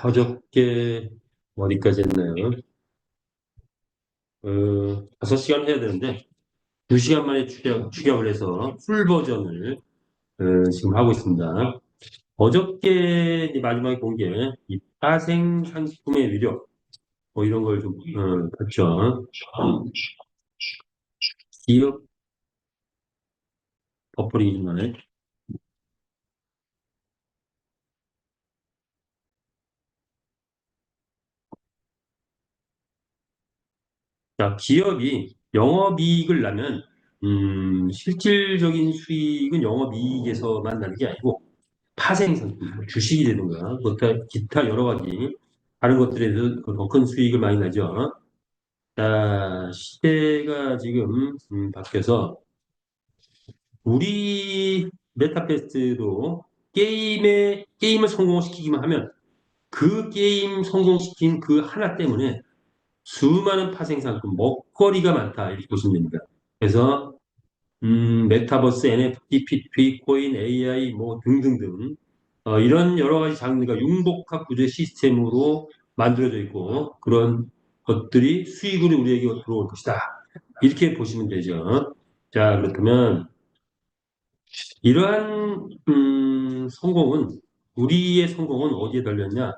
어저께 어디까지 했나요? 5시간 해야 되는데 2시간 만에 추격을 해서 풀 버전을 지금 하고 있습니다. 어저께 이제 마지막에 본 게 이 파생 상품의 위력 뭐 이런 걸 좀 봤죠. 기업 버퍼링이 좀 나네. 자, 기업이 영업이익을 나면 실질적인 수익은 영업이익에서만 나는 게 아니고 파생상품, 뭐 주식이 되든가, 기타 여러 가지 다른 것들에서 더 큰 수익을 많이 나죠. 자, 시대가 지금 바뀌어서 우리 메타패스도 게임을 성공시키기만 하면 그 게임 성공시킨 그 하나 때문에 수많은 파생상품, 먹거리가 많다 이렇게 보시면 됩니다. 그래서 메타버스, NFT, P2P, 코인, AI 뭐 등등등 이런 여러 가지 장르가 융복합 구조 시스템으로 만들어져 있고 그런 것들이 수익으로 우리에게 들어올 것이다. 이렇게 보시면 되죠. 자, 그렇다면 이러한 성공은 우리의 성공은 어디에 달렸냐?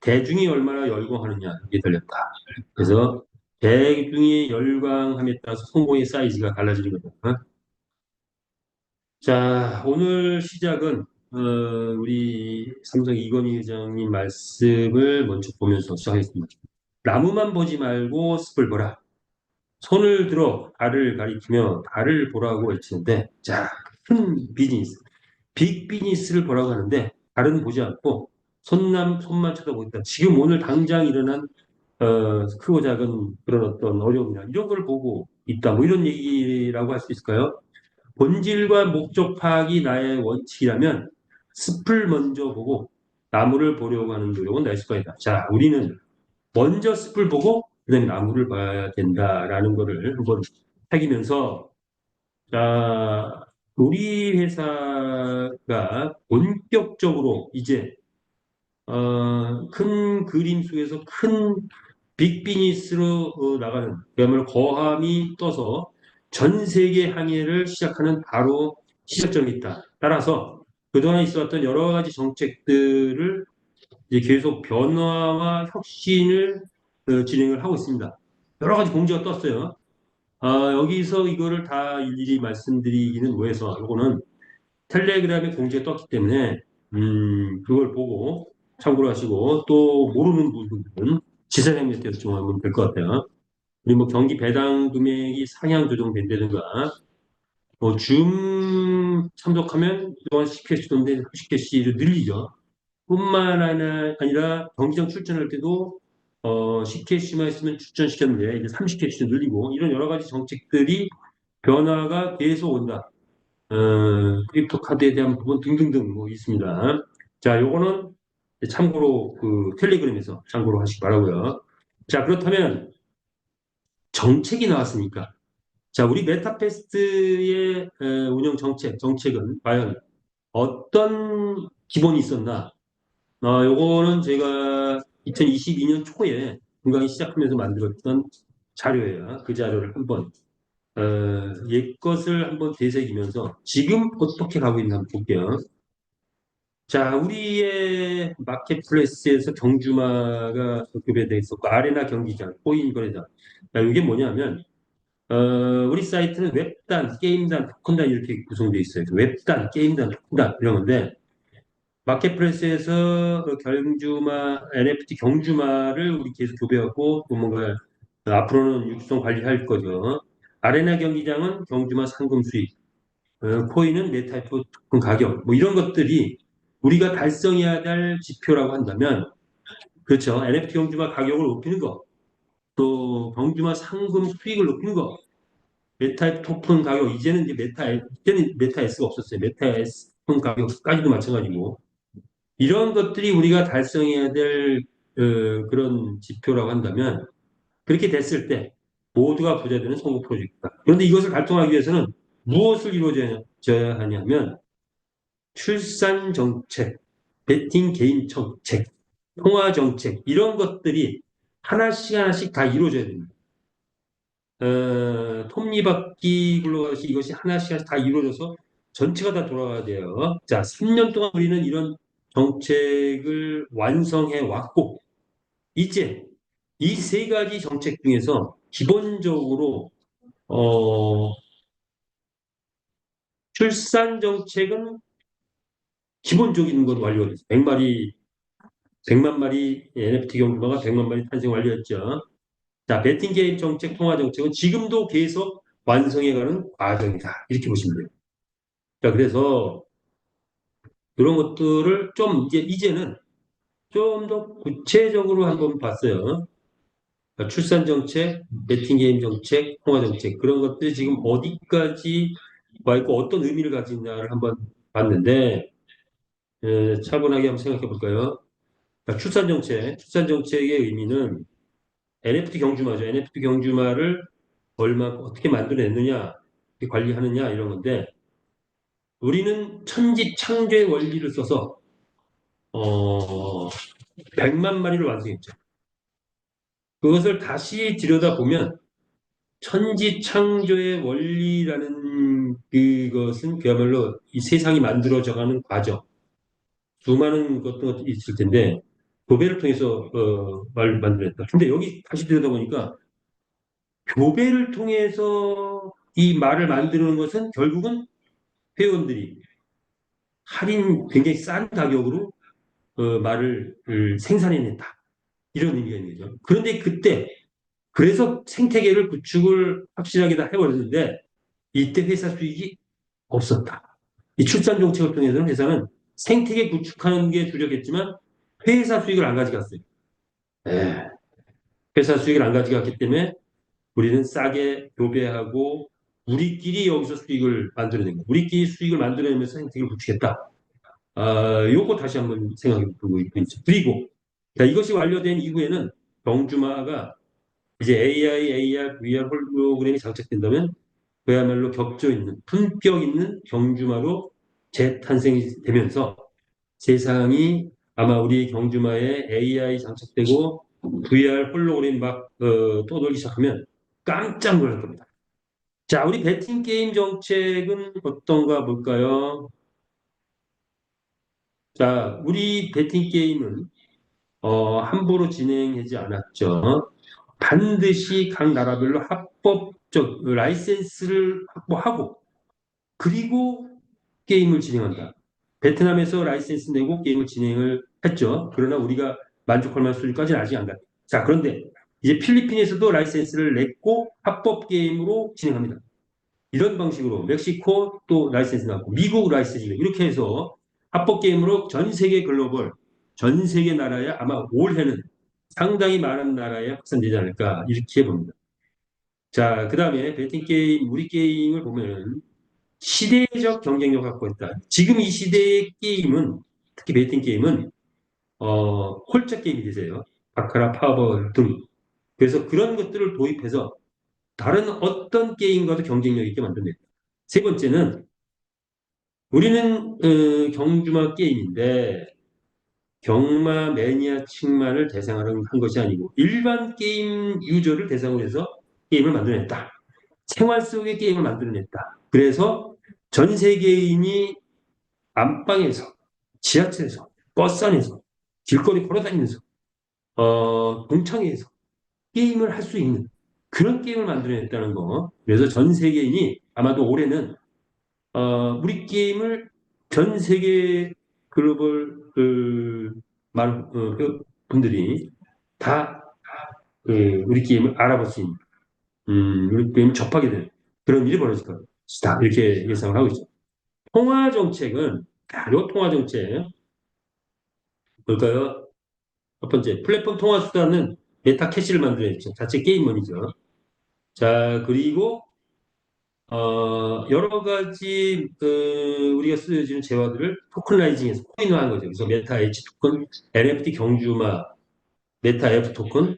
대중이 얼마나 열광하느냐 이게 달렸다. 그래서 대중이 열광함에 따라서 성공의 사이즈가 달라지는 거죠. 자, 오늘 시작은 우리 삼성 이건희 회장님 말씀을 먼저 보면서 시작하겠습니다. 나무만 보지 말고 숲을 보라. 손을 들어 달을 가리키며 달을 보라고 외치는데, 자, 큰 비즈니스, 빅 비즈니스를 보라고 하는데, 달은 보지 않고 손만 쳐다보고 있다. 지금 오늘 당장 일어난 크고 작은 그런 어떤 어려움이나 이런 걸 보고 있다. 뭐 이런 얘기라고 할 수 있을까요? 본질과 목적 파악이 나의 원칙이라면 숲을 먼저 보고 나무를 보려고 하는 노력은 날 수가 있다. 자, 우리는 먼저 숲을 보고 그다음에 나무를 봐야 된다라는 거를 한번 새기면서 자, 우리 회사가 본격적으로 이제 큰 그림 속에서 큰 빅비즈니스로 나가는 그야말로 거함이 떠서 전 세계 항해를 시작하는 바로 시작점이 있다. 따라서 그동안 있어왔던 여러 가지 정책들을 이제 계속 변화와 혁신을 진행을 하고 있습니다. 여러 가지 공지가 떴어요. 여기서 이거를 다 일일이 말씀드리기는 뭐해서 이거는 텔레그램에 공지가 떴기 때문에 그걸 보고 참고를 하시고 또 모르는 부분들은 지사장님한테 여쭤보면 될 것 같아요. 그리고 뭐 경기 배당 금액이 상향 조정된다든가 줌 참석하면 그동안 10캐시던데 30캐시를 늘리죠. 뿐만 아니라 경기장 출전할 때도 10캐시만 있으면 출전시켰는데 이제 30캐시 늘리고 이런 여러 가지 정책들이 변화가 계속 온다. 크립토 카드에 대한 부분 등등등 뭐 있습니다. 자, 요거는 참고로 그 텔레그램에서 참고로 하시기 바라고요. 자, 그렇다면 정책이 나왔으니까 자, 우리 메타페스트의 운영 정책은 과연 어떤 기본이 있었나? 요거는 제가 2022년 초에 분강이 시작하면서 만들었던 자료예요. 그 자료를 한번 옛것을 한번 되새기면서 지금 어떻게 가고 있나 한번 볼게요. 자, 우리의 마켓플레이스에서 경주마가 급여되어 있었고, 아레나 경기장, 코인 거래장. 자, 이게 뭐냐면, 우리 사이트는 웹단, 게임단, 토큰단 이렇게 구성되어 있어요. 웹단, 게임단, 토큰단 이런 건데, 마켓플레이스에서 그 경주마, NFT 경주마를 우리 계속 교배하고, 또 뭔가 앞으로는 육성 관리할 거죠. 아레나 경기장은 경주마 상금 수익, 코인은 메타이프 토큰 가격, 뭐 이런 것들이 우리가 달성해야 될 지표라고 한다면, 그렇죠. NFT 경주마 가격을 높이는 거, 또 경주마 상금 수익을 높이는 거, 메타 토큰 가격, 이제는 메타 S가 없었어요. 메타 S 토큰 가격까지도 마찬가지고, 이런 것들이 우리가 달성해야 될 그런 지표라고 한다면, 그렇게 됐을 때 모두가 부자 되는 성공 프로젝트다. 그런데 이것을 달성하기 위해서는 무엇을 이루어져야 하냐면, 출산 정책, 베팅 개인 정책. 통화 정책 이런 것들이 하나씩 하나씩 다 이루어져야 됩니다. 톱니바퀴 굴러가듯이 이것이 하나씩 하나씩 다 이루어져서 전체가 다 돌아가야 돼요. 자, 3년 동안 우리는 이런 정책을 완성해 왔고, 이제 이 세 가지 정책 중에서 기본적으로 어, 출산 정책은 기본적인 건 완료됐어요. 100만 마리 NFT 경주마가 100만 마리 탄생 완료했죠. 자, 베팅 게임 정책, 통화 정책은 지금도 계속 완성해가는 과정이다. 이렇게 보시면 돼요. 자, 그래서 이런 것들을 좀 이제는 좀 더 구체적으로 한번 봤어요. 그러니까 출산 정책, 베팅 게임 정책, 통화 정책 그런 것들이 지금 어디까지 와 있고 어떤 의미를 가지냐를 한번 봤는데 차분하게 한번 생각해 볼까요? 그러니까 출산 정책의 의미는 NFT 경주마죠. NFT 경주마를 얼마 어떻게 만들어냈느냐, 어떻게 관리하느냐 이런 건데 우리는 천지 창조의 원리를 써서 어, 100만 마리를 완성했죠. 그것을 다시 들여다보면 천지 창조의 원리라는 그것은 그야말로 이 세상이 만들어져가는 과정, 수많은 것도 있을 텐데 교배를 통해서 말을 만들었다. 근데 여기 다시 들여다보니까 교배를 통해서 이 말을 만드는 것은 결국은 회원들이 굉장히 싼 가격으로 말을 생산해냈다. 이런 의미가 있는 거죠. 그런데 그때 그래서 생태계를 구축을 확실하게 다 해버렸는데 이때 회사 수익이 없었다. 이 출산 정책을 통해서는 회사는 생태계 구축하는 게 주력했지만 회사 수익을 안 가져갔어요. 네. 회사 수익을 안 가져갔기 때문에 우리는 싸게 교배하고 우리끼리 여기서 수익을 만들어낸 거예요. 우리끼리 수익을 만들어내면서 생태계를 구축했다. 요거 다시 한번 생각해 보고 있죠. 그리고 자, 이것이 완료된 이후에는 경주마가 이제 AI, AR, VR 홀로그램이 장착된다면 그야말로 격조 있는 품격 있는 경주마로 재탄생이 되면서 세상이 아마 우리 경주마에 AI 장착되고 VR 홀로그램 막 떠돌기 시작하면 깜짝 놀랄 겁니다. 자, 우리 베팅 게임 정책은 어떤가 볼까요? 자, 우리 베팅 게임은 함부로 진행하지 않았죠. 반드시 각 나라별로 합법적 라이센스를 확보하고 그리고 게임을 진행한다. 베트남에서 라이센스 내고 게임을 진행을 했죠. 그러나 우리가 만족할 만한 수준까지는 아직 안 갔다. 자, 그런데 이제 필리핀에서도 라이센스를 냈고 합법 게임으로 진행합니다. 이런 방식으로 멕시코 또 라이센스 나고 미국 라이센스 이렇게 해서 합법 게임으로 전 세계 글로벌 전 세계 나라에 아마 올해는 상당히 많은 나라에 확산되지 않을까 이렇게 봅니다. 자, 그 다음에 베팅 게임 우리 게임을 보면 시대적 경쟁력을 갖고 있다. 지금 이 시대의 게임은 특히 베팅 게임은 홀짝 게임이 되세요. 바카라, 파버 등. 그래서 그런 것들을 도입해서 다른 어떤 게임과도 경쟁력 있게 만듭니다. 세 번째는 우리는 경주마 게임인데 경마 매니아층만을 대상으로 한 것이 아니고 일반 게임 유저를 대상으로 해서 게임을 만들어냈다. 생활 속의 게임을 만들어냈다. 그래서 전 세계인이 안방에서, 지하철에서, 버스 안에서, 길거리 걸어다니면서, 동창회에서 게임을 할 수 있는 그런 게임을 만들어냈다는 거. 그래서 전 세계인이 아마도 올해는 우리 게임을 전 세계 글로벌 분들이 다 우리 게임을 알아볼 수 있는, 우리 게임을 접하게 되는 그런 일이 벌어질 것이다. 이렇게 예상을 하고 있죠. 통화 정책은 바로 통화 정책 볼까요? 첫 번째 플랫폼 통화 수단은 메타 캐시를 만들어냈죠. 자체 게임머니죠. 자 그리고 여러 가지 우리가 쓰여지는 재화들을 토큰라이징해서 코인화한 거죠. 그래서 메타 H 토큰, NFT 경주마, 메타 F 토큰,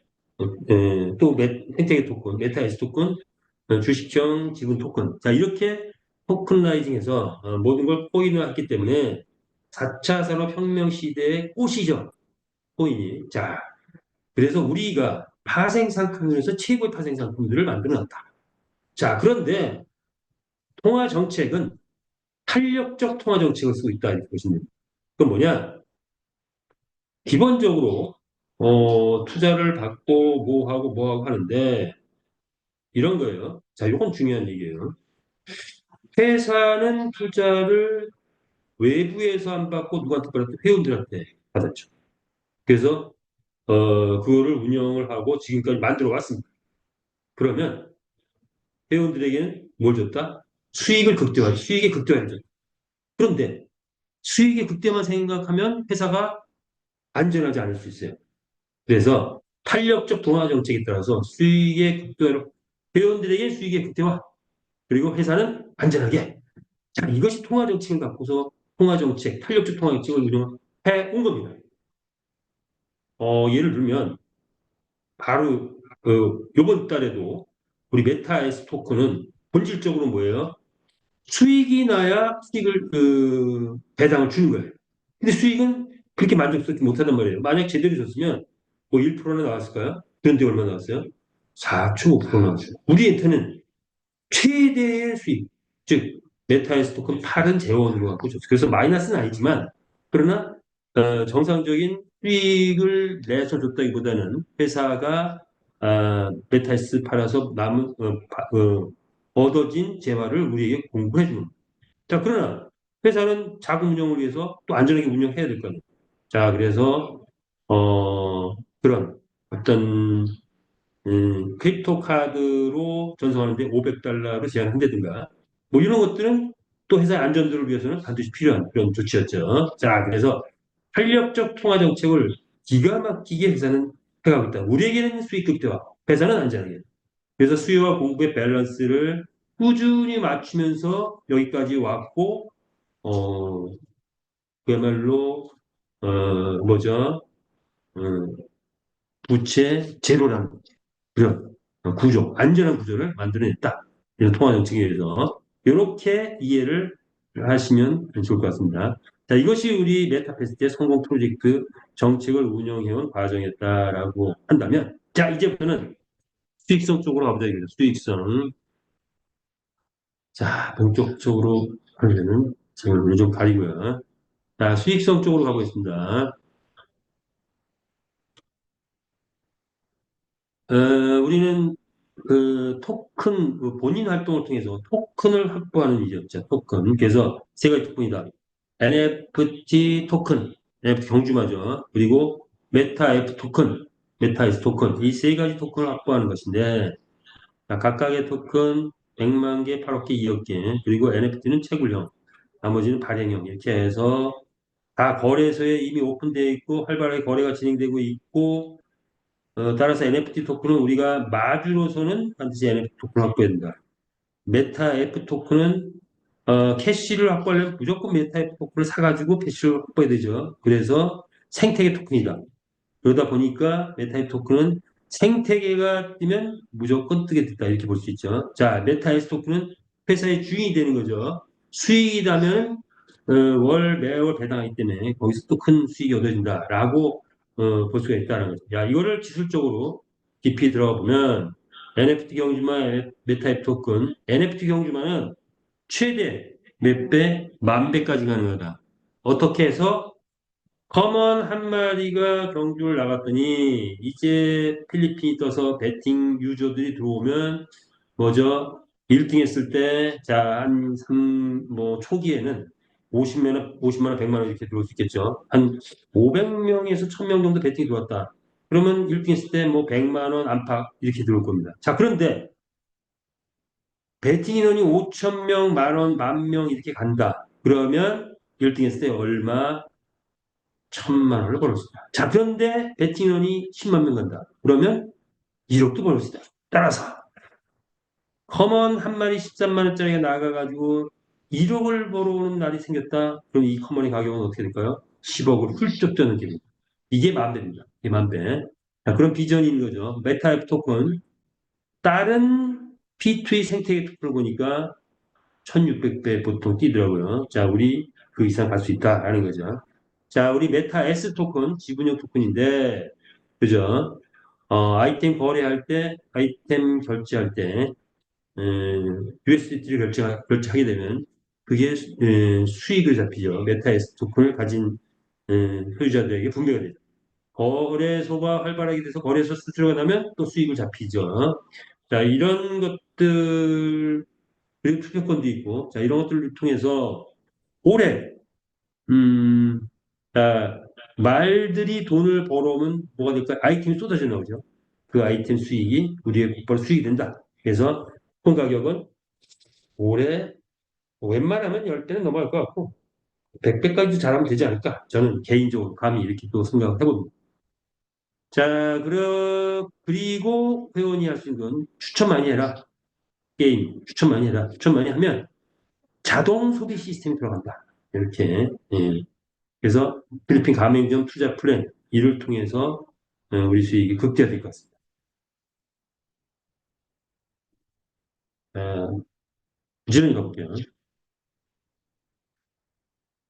또 생태계 토큰, 메타 S 토큰, 주식형 지분 토큰. 자 이렇게 토큰라이징해서 모든 걸 코인화했기 때문에 4차 산업혁명 시대의 꽃이죠. 코인이. 자, 그래서 우리가 파생 상품에서 최고의 파생 상품들을 만들어 놨다. 자, 그런데 통화 정책은 탄력적 통화 정책을 쓰고 있다 이렇게 보시면 됩니다. 그건 뭐냐? 기본적으로 투자를 받고 뭐 하고 뭐 하고 하는데 이런 거예요. 자, 이건 중요한 얘기예요. 회사는 투자를 외부에서 안 받고 누구한테 받았대? 회원들한테 받았죠. 그래서 그거를 운영을 하고 지금까지 만들어 왔습니다. 그러면 회원들에게는 뭘 줬다? 수익을 극대화, 수익의 극대화를 줬다. 그런데 수익의 극대화만 생각하면 회사가 안전하지 않을 수 있어요. 그래서 탄력적 동화 정책에 따라서 수익의 극대화로 회원들에게 수익의 극대화 그리고 회사는 안전하게 자 이것이 통화 정책을 갖고서 통화 정책, 탄력적 통화 정책을 운영해 온 겁니다. 예를 들면 바로 이번 달에도 우리 메타에스 토큰은 본질적으로 뭐예요? 수익이 나야 수익을 배당을 주는 거예요. 근데 수익은 그렇게 만족스럽게 못하단 말이에요. 만약 제대로 줬으면 뭐 1%나 나왔을까요? 그런데 얼마 나왔어요? 4.5% 나왔어요. 우리한테는 최대의 수익, 즉 메타에스 토큰 팔은 재원으로 갖고 줬어요. 그래서 마이너스는 아니지만 그러나 정상적인 수익을 내서 줬다기보다는 회사가 메타에스 팔아서 남은 얻어진 재화를 우리에게 공급해 주는 자, 그러나 회사는 자금 운영을 위해서 또 안전하게 운영해야 될 거 아니에요. 자, 그래서 그런 어떤 크립토 카드로 전송하는데 500달러로 제한한다든가 뭐 이런 것들은 또 회사의 안전도를 위해서는 반드시 필요한 그런 조치였죠. 자, 그래서 탄력적 통화 정책을 기가 막히게 회사는 해가고 있다. 우리에게는 수익 극대화, 회사는 안전하게. 그래서 수요와 공급의 밸런스를 꾸준히 맞추면서 여기까지 왔고 어, 그야말로 뭐죠? 어, 부채 제로라는 그런 구조, 안전한 구조를 만들어냈다. 이런 통화 정책에 의해서 이렇게 이해를 하시면 좋을 것 같습니다. 자, 이것이 우리 메타패스트의 성공 프로젝트 정책을 운영해온 과정이었다라고 한다면, 자, 이제부터는 수익성 쪽으로 가보자 이거죠. 수익성. 자, 본격적으로 하려면 제가 눈을 좀 가리고요. 자, 수익성 쪽으로 가보겠습니다. 어, 우리는 그 토큰, 그 본인 활동을 통해서 토큰을 확보하는 일이었죠. 토큰. 그래서 세 가지 토큰이다. NFT 토큰, NFT 경주마죠. 그리고 메타 F 토큰, 메타 S 토큰. 이 세 가지 토큰을 확보하는 것인데, 자, 각각의 토큰 100만 개, 8억 개, 2억 개, 그리고 NFT는 채굴형, 나머지는 발행형. 이렇게 해서 다 거래소에 이미 오픈되어 있고, 활발하게 거래가 진행되고 있고, 따라서 NFT 토큰은 우리가 마주로서는 반드시 NFT 토큰을 확보해야 된다. 메타 F 토큰은 캐시를 확보하려면 무조건 메타 F 토큰을 사가지고 캐시를 확보해야 되죠. 그래서 생태계 토큰이다. 그러다 보니까 메타 F 토큰은 생태계가 뜨면 무조건 뜨게 됐다. 이렇게 볼 수 있죠. 자, 메타 S 토큰은 회사의 주인이 되는 거죠. 수익이 나면 매월 배당하기 때문에 거기서 또 큰 수익이 얻어진다라고 볼 수가 있다는 거죠. 야, 이거를 기술적으로 깊이 들어가 보면 NFT 경주마, 메타앱 토큰, NFT 경주마는 최대 몇 배, 만 배까지 가능하다. 어떻게 해서 커먼 한 마리가 경주를 나갔더니 이제 필리핀이 떠서 베팅 유저들이 들어오면 뭐죠? 1등 했을 때, 자, 뭐, 초기에는 50만 원, 50만 원, 100만 원 이렇게 들어올 수 있겠죠. 한 500명에서 1000명 정도 베팅이 들어왔다. 그러면 1등 했을 때 뭐 100만 원 안팎 이렇게 들어올 겁니다. 자, 그런데 베팅 인원이 5천 명, 만 원, 만 명 이렇게 간다. 그러면 1등 했을 때 얼마? 1000만 원을 벌을 수 있다. 자, 그런데 베팅 인원이 10만 명 간다. 그러면 1억도 벌을 수 있다. 따라서 커먼 한 마리 13만 원짜리가 나가가지고 1억을 벌어오는 날이 생겼다. 그럼 이 커먼의 가격은 어떻게 될까요? 10억을 훌쩍 뛰는 게 됩니다. 이게 만 배입니다. 이게 만 배. 자, 그런 비전이 있는 거죠. 메타앱 토큰. 다른 P2E 생태계 토큰을 보니까 1600배 보통 뛰더라고요. 자, 우리 그 이상 갈 수 있다라는 거죠. 자, 우리 메타 S 토큰, 지분형 토큰인데, 그죠? 아이템 거래할 때, 아이템 결제할 때, USDT를 결제하게 되면, 그게 수익을 잡히죠. 메타 S 토큰을 가진 소유자들에게 분배가 되죠. 거래소가 활발하게 돼서 거래소 수수료가 나면 또 수익을 잡히죠. 자, 이런 것들, 그리고 투표권도 있고, 자, 이런 것들을 통해서 올해, 음, 자, 말들이 돈을 벌어오면 뭐가 될까? 아이템이 쏟아져 나오죠. 그 아이템 수익이 우리의 곧바로 수익이 된다. 그래서 쿠폰 가격은 올해 웬만하면 10배는 넘어갈 것 같고, 100배까지 잘하면 되지 않을까? 저는 개인적으로 감히 이렇게 또 생각을 해봅니다. 자, 그리고 회원이 할 수 있는 건 추천 많이 해라. 게임 추천 많이 해라. 추천 많이 하면 자동 소비 시스템이 들어간다. 이렇게. 예. 그래서 필리핀 가맹점 투자 플랜 이를 통해서 우리 수익이 극대화될 것 같습니다. 부지런히 가볼게요.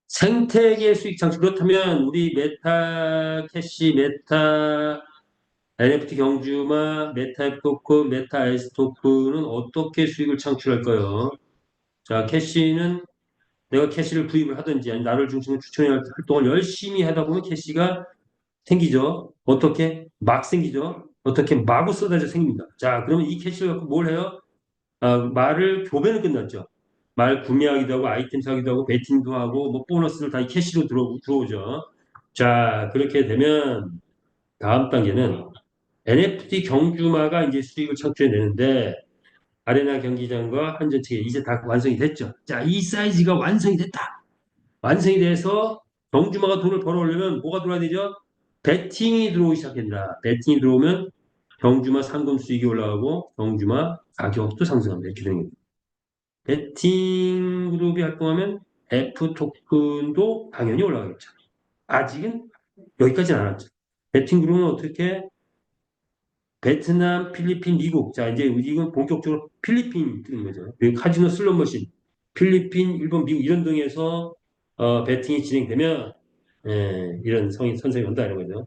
생태계 수익 창출. 그렇다면 우리 메타 캐시, 메타 NFT 경주마, 메타 F 토큰, 메타 S 토큰은 어떻게 수익을 창출할까요? 자, 캐시는 내가 캐시를 구입을 하든지 아니 나를 중심으로 추천할 활동을 열심히 하다 보면 캐시가 생기죠. 어떻게? 막 생기죠. 어떻게? 마구 쏟아져 생깁니다. 자, 그러면 이 캐시를 갖고 뭘 해요? 말을 교배는 끝났죠. 말 구매하기도 하고 아이템 사기도 하고 베팅도 하고 뭐 보너스를 다 이 캐시로 들어오죠. 자, 그렇게 되면 다음 단계는 NFT 경주마가 이제 수익을 창출해내는데 아레나 경기장과 한전체계 이제 다 완성이 됐죠. 자, 이 사이즈가 완성이 됐다. 완성이 돼서 경주마가 돈을 벌어오려면 뭐가 들어와야 되죠? 배팅이 들어오기 시작한다. 배팅이 들어오면 경주마 상금 수익이 올라가고 경주마 가격도 상승합니다. 이렇게 되는 겁니다. 배팅 그룹이 활동하면 F 토큰도 당연히 올라가겠죠. 아직은 여기까지는 안 왔죠. 배팅 그룹은 어떻게 베트남, 필리핀, 미국. 자, 이제 이건 본격적으로 필리핀 뜨는 거죠. 그리고 카지노 슬롯머신, 필리핀, 일본, 미국 이런 등에서 배팅이 진행되면 이런 선생이 온다 이런 거죠.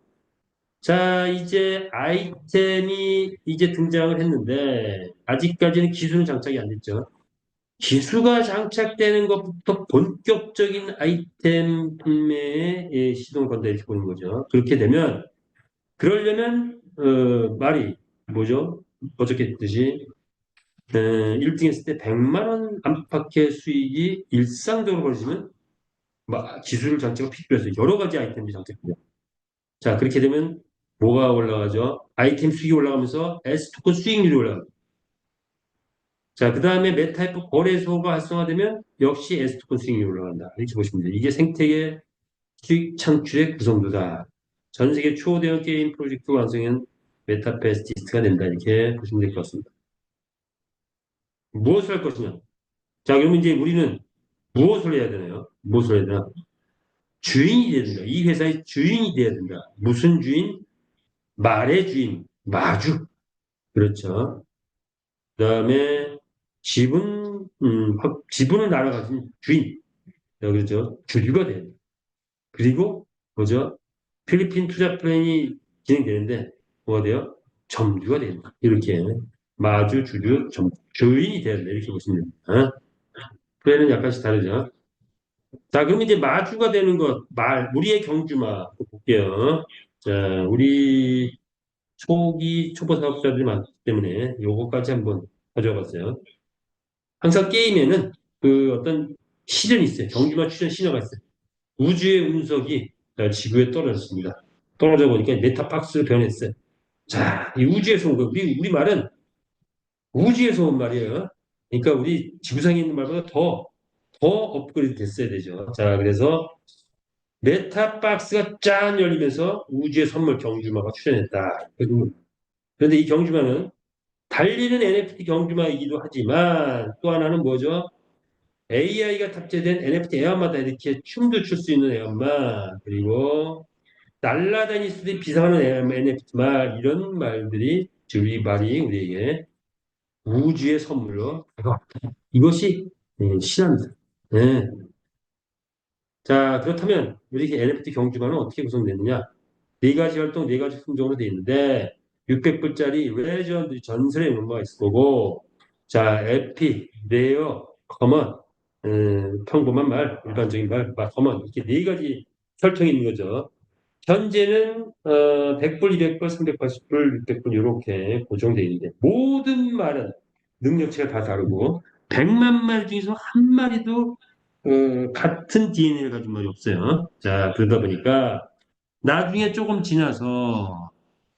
자, 이제 아이템이 이제 등장을 했는데 아직까지는 기술은 장착이 안 됐죠. 기수가 장착되는 것부터 본격적인 아이템 판매에 시동을 건다 이렇게 보는 거죠. 그렇게 되면 그러려면 말이 뭐죠? 어저께 했듯이 1등 했을 때 100만 원 안팎의 수익이 일상적으로 벌어지면 기술 장치가 필요해서 여러 가지 아이템이 장착됩니다. 자, 그렇게 되면 뭐가 올라가죠? 아이템 수익이 올라가면서 S토큰 수익률이 올라갑니다. 자, 그 다음에 메타이프 거래소가 활성화되면 역시 S토큰 수익률이 올라간다. 이렇게 보시면 돼요. 이게 생태계 수익 창출의 구성도다. 전 세계 초대형 게임 프로젝트 완성은 메타페스티스트가 된다. 이렇게 보시면 될 것 같습니다. 무엇을 할 것이냐? 자, 그러면 이제 우리는 무엇을 해야 되나요? 무엇을 해야 되나? 주인이 돼야 된다. 이 회사의 주인이 돼야 된다. 무슨 주인? 말의 주인, 마주. 그렇죠. 그다음에 지분을 나눠 가진 주인. 그렇죠. 주주가 돼야 돼. 그리고 뭐죠? 필리핀 투자 플랜이 진행되는데 뭐가 돼요? 점주가 된다. 이렇게 마주, 주주, 주인이 돼야 된다. 이렇게 보시면 됩니다. 플랜은 약간씩 다르죠. 자, 그럼 이제 마주가 되는 것, 우리의 경주마 볼게요. 자, 우리 초보 사업자들이 많기 때문에 요거까지 한번 가져와 봤어요. 항상 게임에는 그 어떤 시련이 있어요. 경주마 출현 신호가 있어요. 우주의 운석이 지구에 떨어졌습니다. 떨어져 보니까 메타박스로 변했어요. 자, 이 우주에서 온 거, 우리 말은 우주에서 온 말이에요. 그러니까 우리 지구상에 있는 말보다 더 업그레이드 됐어야 되죠. 자, 그래서 메타박스가 짠 열리면서 우주의 선물 경주마가 출현했다. 그런데 이 경주마는 달리는 NFT 경주마이기도 하지만 또 하나는 뭐죠? AI가 탑재된 NFT 에어마다 이렇게 춤도 출 수 있는 에어마 그리고 날라다닐 수도 있는 비상하는 NFT 말 이런 말들이 우리 말이 우리에게 우주의 선물로 다가왔다. 이것이 신화입니다. 네. 자, 그렇다면 우리 NFT 경주만은 어떻게 구성되느냐? 네 가지 활동, 네 가지 품종으로 되어 있는데 600불짜리 레전드 전설의 멤버가 있을 거고 자, 에피, 레어, 커먼, 평범한 말, 일반적인 말, 커먼 이렇게 네 가지 혈통이 있는 거죠. 현재는 100불, 200불, 380불, 600불 이렇게 고정되어 있는데 모든 말은 능력치가 다 다르고 100만 말 중에서 한 마리도 같은 DNA를 가진 말이 없어요. 자, 그러다 보니까 나중에 조금 지나서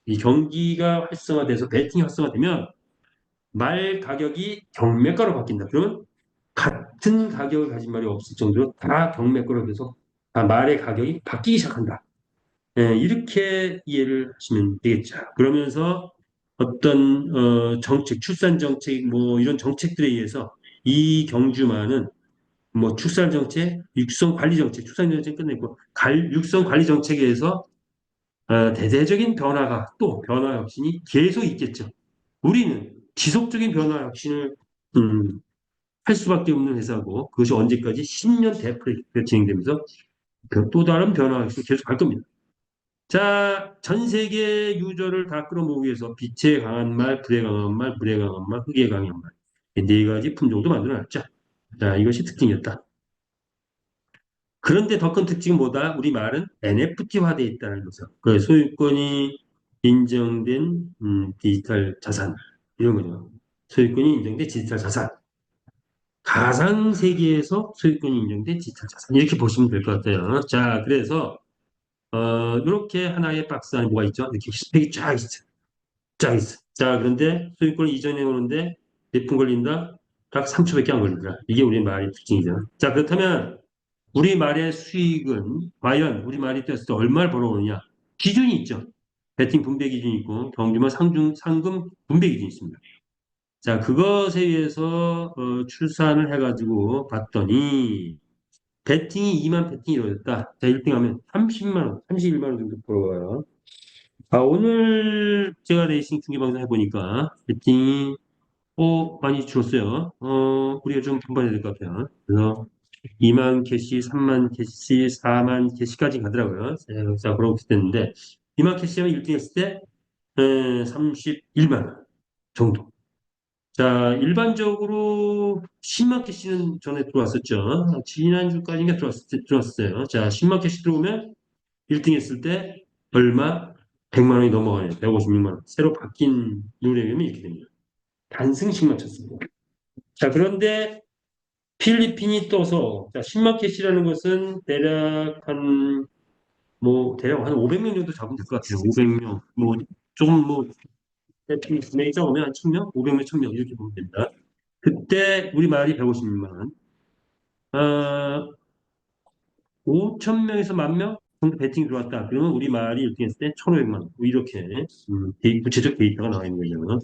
이 경기가 활성화돼서 배팅이 활성화되면 말 가격이 경매가로 바뀐다. 그러면 같은 가격을 가진 말이 없을 정도로 다 경매가로 돼서 다 말의 가격이 바뀌기 시작한다. 이렇게 이해를 하시면 되겠죠. 그러면서 어떤 정책, 출산 정책 뭐 이런 정책들에 의해서 이 경주만은 뭐 출산 정책, 육성 관리 정책, 출산 정책 끝내고 육성 관리 정책에 의해서 대대적인 변화가 또 변화 혁신이 계속 있겠죠. 우리는 지속적인 변화 혁신을 음, 할 수밖에 없는 회사고 그것이 언제까지 10년 대프로젝트가 진행되면서 또 다른 변화 혁신을 계속 할 겁니다. 자, 전 세계 유저를 다 끌어모으기 위해서 빛에 강한 말, 불에 강한 말, 물에 강한 말, 흙에 강한 말. 이 네 가지 품종도 만들어놨죠. 자, 이것이 특징이었다. 그런데 더 큰 특징은 뭐다? 우리 말은 NFT화되어 있다는 거죠. 그 소유권이 인정된 디지털 자산 이런 거죠. 소유권이 인정된 디지털 자산. 가상 세계에서 소유권이 인정된 디지털 자산 이렇게 보시면 될 것 같아요. 자, 그래서 이렇게 하나의 박스 안에 뭐가 있죠? 이렇게 스펙이 쫙 있어. 쫙 있어. 자, 그런데 소유권을 이전해 오는데 몇 분 걸린다? 딱 3초밖에 안 걸리더라. 이게 우리 말의 특징이죠. 자, 그렇다면 우리 말의 수익은 과연 우리 말이 뛰었을 때 얼마를 벌어오느냐? 기준이 있죠. 배팅 분배 기준이 있고 경주만 상금 분배 기준이 있습니다. 자, 그것에 의해서 출산을 해가지고 봤더니 배팅이 2만 배팅이 이루어졌다. 자, 1등 하면 30만 원, 31만 원 정도 벌어와요. 오늘 제가 레이싱 중계방송 해보니까 배팅이 많이 줄었어요. 우리가 좀 분발해야 될 것 같아요. 그래서 2만 캐시, 3만 캐시, 4만 캐시까지 가더라고요. 자, 그렇게 됐는데 2만 캐시하면 1등 했을 때 31만 원 정도. 자, 일반적으로 10만 캐시는 전에 들어왔었죠. 지난주까지인가 들어왔어요. 자, 10만 캐시 들어오면 1등 했을 때 얼마? 100만 원이 넘어가요. 156만 원. 새로 바뀐 룰에 의하면 이렇게 됩니다. 단승씩 맞췄습니다. 자, 그런데 필리핀이 떠서, 자, 10만 캐시라는 것은 대략 한 500명 정도 잡으면 될 것 같아요. 500명. 조금 분명히 적으면 한 1000명? 500명, 1000명 이렇게 보면 됩니다. 그때 우리 말이 156만 원. 5,000명에서 10,000명 정도 배팅이 들어왔다. 그러면 우리 말이 1등 했을 때 1,500만 원. 이렇게 구체적 데이터가 나와 있는 거죠.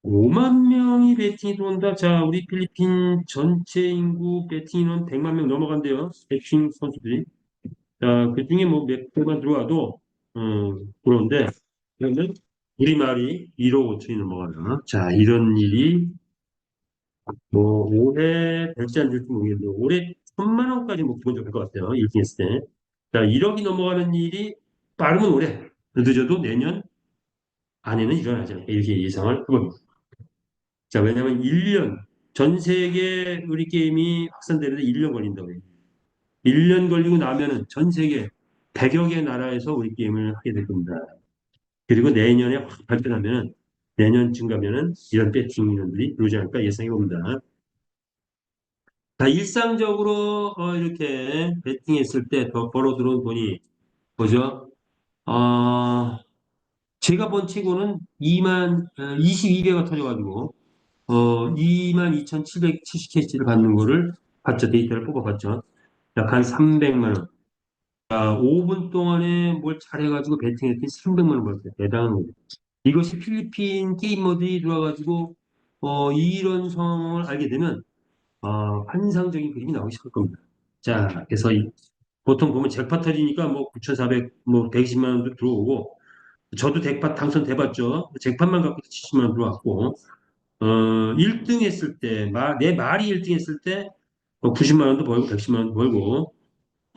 5만 명이 배팅이 들어온다. 자, 우리 필리핀 전체 인구 배팅 인원 100만 명 넘어간대요. 배팅 선수들이. 자, 그 중에 뭐 몇 배만 들어와도 그런데 그러면 우리 말이 1억 5천이 넘어가나. 자, 이런 일이 뭐 올해 될지 안 될지 모르겠는데 올해 1,000만 원까지 뭐 기본적으로 될 것 같아요. 1등 했을 때. 자, 1억이 넘어가는 일이 빠르면 올해, 늦어도 내년 안에는 일어나지 않을까 이렇게 예상을 해봅니다. 자, 왜냐하면 1년 전 세계 우리 게임이 확산되는데 1년 걸린다고 해요. 1년 걸리고 나면은 전 세계 100여 개 나라에서 우리 게임을 하게 될 겁니다. 그리고 내년에 확 발전하면은 내년쯤 가면은 이런 배팅 인원들이 들어오지 않을까 예상해 봅니다. 자, 일상적으로 이렇게 베팅했을 때 더 벌어 들어온 돈이 뭐죠? 어, 제가 본 치고는 22배가 터져가지고 22,770캐시를 받는 거를 봤죠. 데이터를 뽑아봤죠. 약 한 300만 원. 자, 5분 동안에 뭘 잘해가지고 베팅했더니 300만 원 벌었어요. 대단한 거죠. 이것이 필리핀 게이머들이 들어와가지고 이런 상황을 알게 되면 환상적인 그림이 나오기 시작할 겁니다. 자, 그래서 보통 보면 잭팟 터지니까 뭐 9,400, 뭐 120만 원도 들어오고, 저도 잭팟 당선돼봤죠. 잭팟만 갖고 70만 원 들어왔고, 1등 했을 때, 내 말이 1등 했을 때, 90만 원도 벌고, 110만 원도 벌고,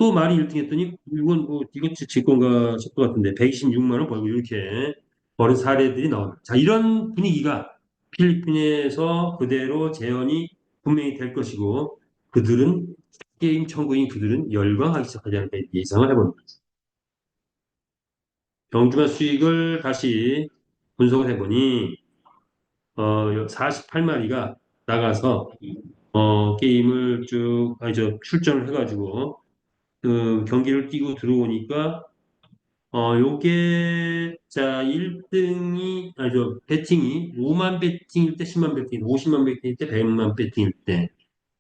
또 말이 1등 했더니 이건 뭐 이거 제 건가 싶을 것 같은데 126만 원 벌고 이렇게 버린 사례들이 나옵니다. 자, 이런 분위기가 필리핀에서 그대로 재현이 분명히 될 것이고 그들은 게임 천국인 그들은 열광하기 시작하지 않을까 예상을 해봅니다. 경주마 수익을 다시 분석을 해보니 48마리가 나가서 게임을 쭉 아니 저 출전을 해가지고 그 경기를 뛰고 들어오니까 요게 자 1등이 아니 저 배팅이 5만 배팅일 때 10만 배팅, 50만 배팅일 때 100만 배팅일 때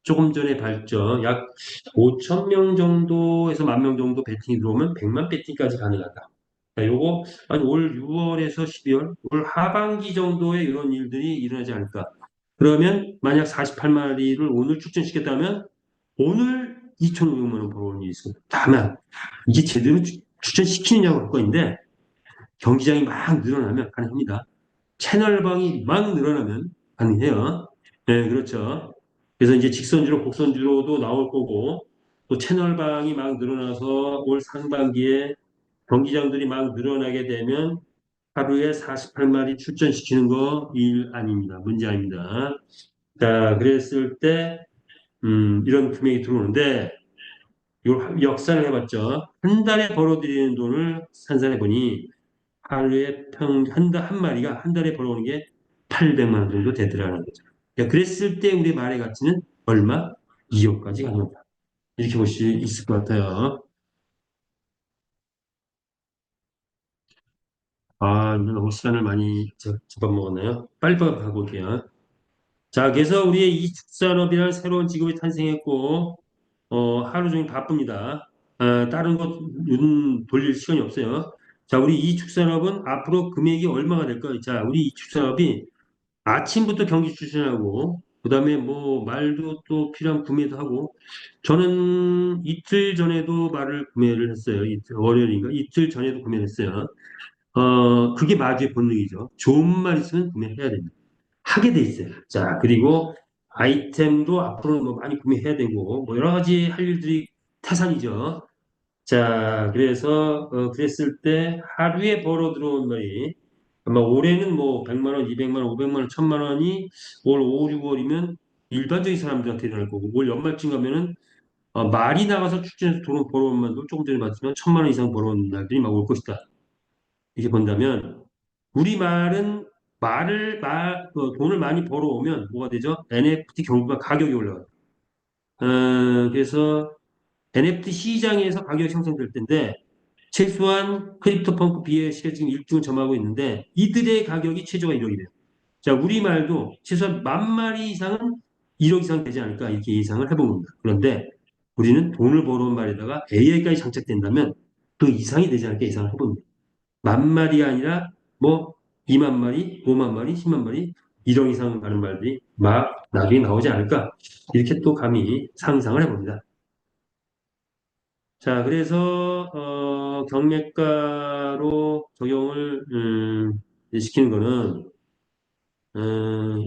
조금 전에 봤죠. 약 5천 명 정도에서 1만 명 정도 배팅이 들어오면 100만 배팅까지 가능하다. 자, 요거 한 올 6월에서 12월, 올 하반기 정도에 이런 일들이 일어나지 않을까. 그러면 만약 48마리를 오늘 출전시켰다면 오늘 2,500만 원 벌어오는 일이 있습니다. 다만 이게 제대로 출전시키느냐고 할 건데 경기장이 막 늘어나면 가능합니다. 채널방이 막 늘어나면 가능해요. 네, 그렇죠. 그래서 이제 직선주로 곡선주로도 나올 거고 또 채널방이 막 늘어나서 올 상반기에 경기장들이 막 늘어나게 되면 하루에 48마리 출전시키는 거 일 아닙니다. 문제 아닙니다. 자, 그랬을 때 이런 금액이 들어오는데 이걸 역산을 해봤죠. 한 달에 벌어들이는 돈을 산산해 보니 하루에 한 마리가 한 달에 벌어오는 게 800만 원 정도 되더라는 거죠. 그러니까 그랬을 때 우리 말의 가치는 얼마? 2억까지 가능하다. 이렇게 볼 수 있을 것 같아요. 아, 이제 너무 시간을 많이 잡아먹었나요? 빨리빨리 가볼게요. 자, 그래서 우리의 이축산업이라는 새로운 직업이 탄생했고, 하루 종일 바쁩니다. 다른 것, 돌릴 시간이 없어요. 자, 우리 이축산업은 앞으로 금액이 얼마가 될까요? 자, 우리 이축산업이 아침부터 경기 추진하고 그다음에 뭐 말도 또 필요한 구매도 하고 저는 이틀 전에도 말을 구매를 했어요. 월요일인가 이틀 전에도 구매를 했어요. 그게 마주의 본능이죠. 좋은 말 있으면 구매해야 됩니다. 하게 돼 있어요. 자, 그리고 아이템도 앞으로 뭐 많이 구매해야 되고 뭐 여러 가지 할 일들이 태산이죠. 자, 그래서 그랬을 때 하루에 벌어 들어온 말이 아마 올해는 뭐 100만 원, 200만 원, 500만 원, 1000만 원이 올 5, 6월이면 일반적인 사람들한테 일어날 거고 올 연말쯤 가면은 말이 나가서 축제에서 돈을 벌어온 만도 조금 전에 봤지만 1000만 원 이상 벌어온 날들이 막 올 것이다. 이렇게 본다면 우리 말은 돈을 많이 벌어오면 뭐가 되죠? NFT 경우가 가격이 올라가요. 그래서 NFT 시장에서 가격이 형성될 텐데 최소한 크립토펑크 BAC가 지금 1등을 점하고 있는데 이들의 가격이 최저가 1억이 돼요. 자, 우리말도 최소한 10,000마리 이상은 1억 이상 되지 않을까 이렇게 예상을 해본 겁니다. 그런데 우리는 돈을 벌어온 말에다가 AI까지 장착된다면 그 이상이 되지 않을까 예상을 해봅니다. 10,000마리가 아니라 뭐 2만 마리, 5만 마리, 10만 마리, 1억 이상 가는 말들이 막 나중에 나오지 않을까 이렇게 또 감히 상상을 해봅니다. 자, 그래서 경매가로 적용을 이제 시키는 거는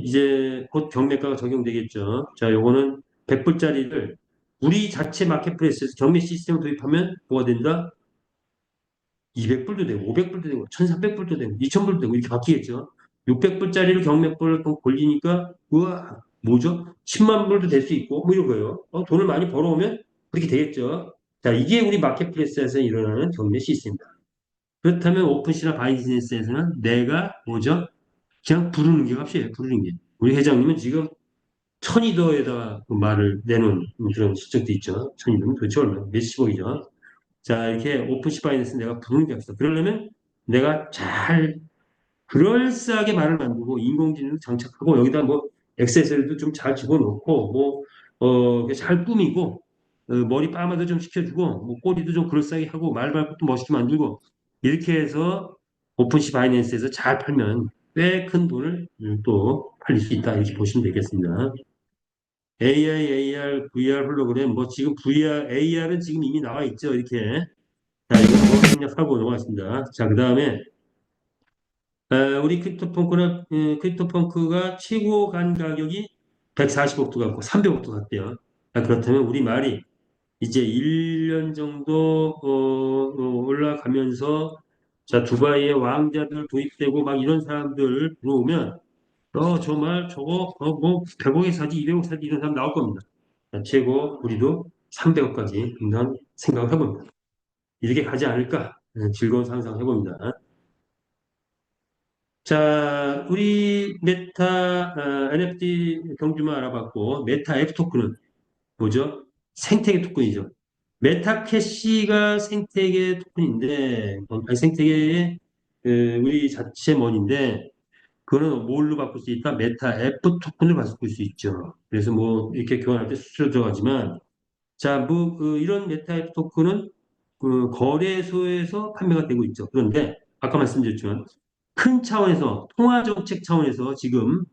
이제 곧 경매가가 적용되겠죠. 자, 요거는 100불짜리를 우리 자체 마켓플레이스에서 경매 시스템을 도입하면 뭐가 된다? 200불도 되고 500불도 되고 1,300불도 되고 2,000불도 되고 이렇게 바뀌겠죠. 600불짜리를 경매불을 골리니까 우와 뭐죠? 10만 불도 될 수 있고 뭐 이런 거예요. 돈을 많이 벌어오면 그렇게 되겠죠. 자, 이게 우리 마켓플레이스에서 일어나는 경매 시스템입니다. 그렇다면 오픈시나 바이니스에서는 내가 뭐죠? 그냥 부르는 게 값이에요. 부르는 게. 우리 회장님은 지금 1,200에다가 그 말을 내놓은 그런 실적도 있죠. 1,200은 도대체 얼마? 몇십억이죠. 자, 이렇게 오픈시 바이낸스 내가 부르는 게 없어. 그러려면 내가 잘 그럴싸하게 말을 만들고 인공지능을 장착하고 여기다 뭐 액세서리도 좀 잘 집어넣고 뭐 잘 꾸미고 머리 파마도 좀 시켜주고 뭐 꼬리도 좀 그럴싸하게 하고 말발굽도 멋있게 만들고 이렇게 해서 오픈시 바이낸스에서 잘 팔면 꽤 큰 돈을 또 팔릴 수 있다 이렇게 보시면 되겠습니다. AI, AR, VR 홀로그램 뭐 지금 VR, AR은 지금 이미 나와 있죠 이렇게 자, 이거 뭐 생략하고 넘어갔습니다. 자, 그 다음에 우리 크립토펑크가 최고 간 가격이 140억도 갔고 300억도 갔대요. 자, 그렇다면 우리 말이 이제 1년 정도 올라가면서 자, 두바이에 왕자들 도입되고 막 이런 사람들 들어오면 정말 저거 뭐 100억에 사지 200억 사지 이런 사람 나올 겁니다. 자, 최고 우리도 300억까지 한번 생각을 해봅니다. 이렇게 가지 않을까? 즐거운 상상 해봅니다. 자, 우리 메타 NFT 경주만 알아봤고 메타 F 토큰은 뭐죠? 생태계 토큰이죠. 메타캐시가 생태계 토큰인데, 아니, 생태계의 우리 자체 money인데, 그거는 뭘로 바꿀 수 있다? 메타 F 토큰을 바꿀 수 있죠. 그래서 뭐 이렇게 교환할 때 수수료 들어가지만, 자, 뭐 이런 메타 F 토큰은 그 거래소에서 판매가 되고 있죠. 그런데 아까 말씀드렸지만 큰 차원에서 통화 정책 차원에서 지금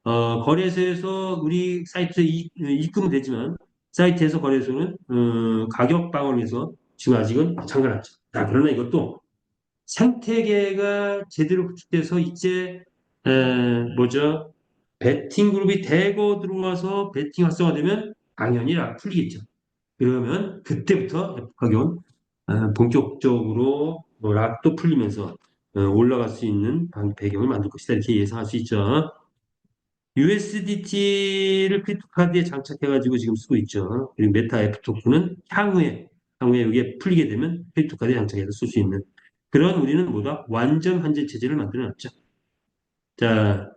거래소에서 우리 사이트에 입금은 되지만 사이트에서 거래소는 가격 방어를 위해서 지금 아직은 잠가놨죠. 자, 그러나 이것도 생태계가 제대로 구축돼서 이제 뭐죠? 베팅 그룹이 대거 들어와서 베팅 활성화되면 당연히 풀리겠죠. 그러면 그때부터 가격은 본격적으로 뭐 락도 풀리면서 올라갈 수 있는 배경을 만들 것이다. 이렇게 예상할 수 있죠. USDT를 크립토카드에 장착해가지고 지금 쓰고 있죠. 그리고 메타 F 토큰은 향후에 이게 풀리게 되면 크립토카드에 장착해서 쓸 수 있는 그런 우리는 뭐다? 완전 환전 체제를 만들어 놨죠. 자,